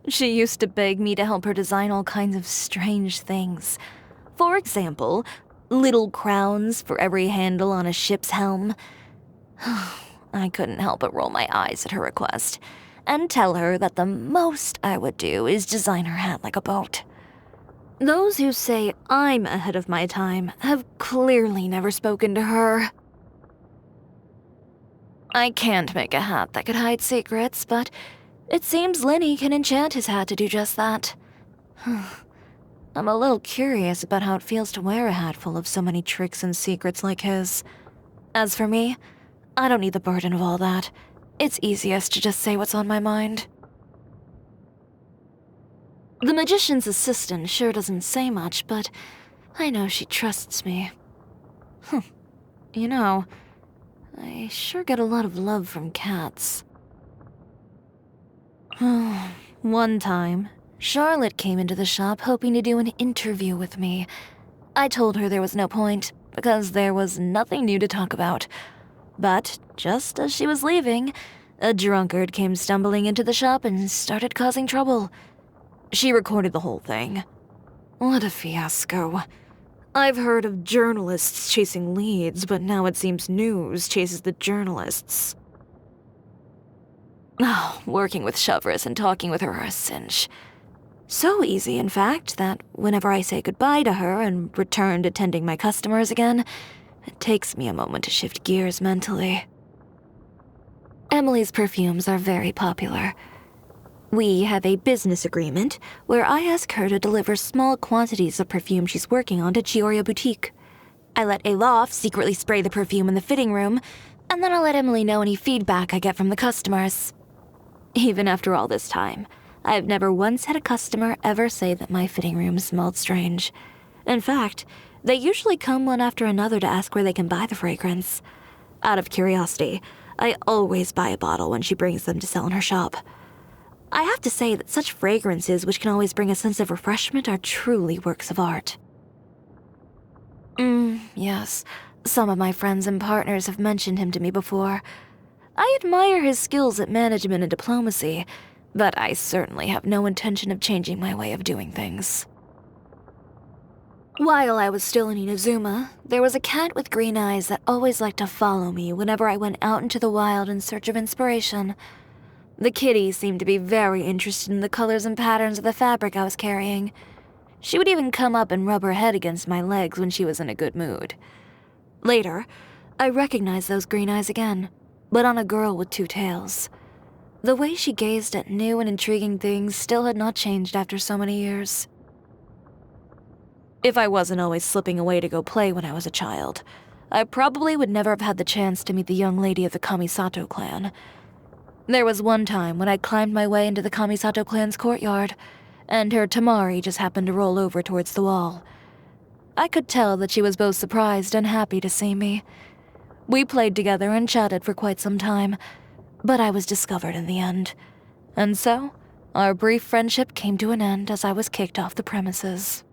She used to beg me to help her design all kinds of strange things. For example, little crowns for every handle on a ship's helm. I couldn't help but roll my eyes at her request, and tell her that the most I would do is design her hat like a boat. Those who say I'm ahead of my time have clearly never spoken to her. I can't make a hat that could hide secrets, but it seems LYNEY can enchant his hat to do just that. I'm a little curious about how it feels to wear a hat full of so many tricks and secrets like his. As for me, I don't need the burden of all that. It's easiest to just say what's on my mind. The magician's assistant sure doesn't say much, but I know she trusts me. You know, I sure get a lot of love from cats. One time, Charlotte came into the shop hoping to do an interview with me. I told her there was no point, because there was nothing new to talk about. But just as she was leaving, a drunkard came stumbling into the shop and started causing trouble. She recorded the whole thing. What a fiasco. I've heard of journalists chasing leads, but now it seems news chases the journalists. Oh, working with CHEVREUSE and talking with her are a cinch. So easy, in fact, that whenever I say goodbye to her and return to tending my customers again, it takes me a moment to shift gears mentally. Emily's perfumes are very popular. We have a business agreement where I ask her to deliver small quantities of perfume she's working on to Chiori boutique. I let Alof secretly spray the perfume in the fitting room, and then I'll let Emily know any feedback I get from the customers. Even after all this time, I've never once had a customer ever say that my fitting room smelled strange. In fact, they usually come one after another to ask where they can buy the fragrance. Out of curiosity, I always buy a bottle when she brings them to sell in her shop. I have to say that such fragrances which can always bring a sense of refreshment are truly works of art. Yes, some of my friends and partners have mentioned him to me before. I admire his skills at management and diplomacy, but I certainly have no intention of changing my way of doing things. While I was still in Inazuma, there was a cat with green eyes that always liked to follow me whenever I went out into the wild in search of inspiration. The kitty seemed to be very interested in the colors and patterns of the fabric I was carrying. She would even come up and rub her head against my legs when she was in a good mood. Later, I recognized those green eyes again, but on a girl with two tails. The way she gazed at new and intriguing things still had not changed after so many years. If I wasn't always slipping away to go play when I was a child, I probably would never have had the chance to meet the young lady of the Kamisato clan. There was one time when I climbed my way into the Kamisato clan's courtyard, and her Tamari just happened to roll over towards the wall. I could tell that she was both surprised and happy to see me. We played together and chatted for quite some time, but I was discovered in the end. And so, our brief friendship came to an end as I was kicked off the premises.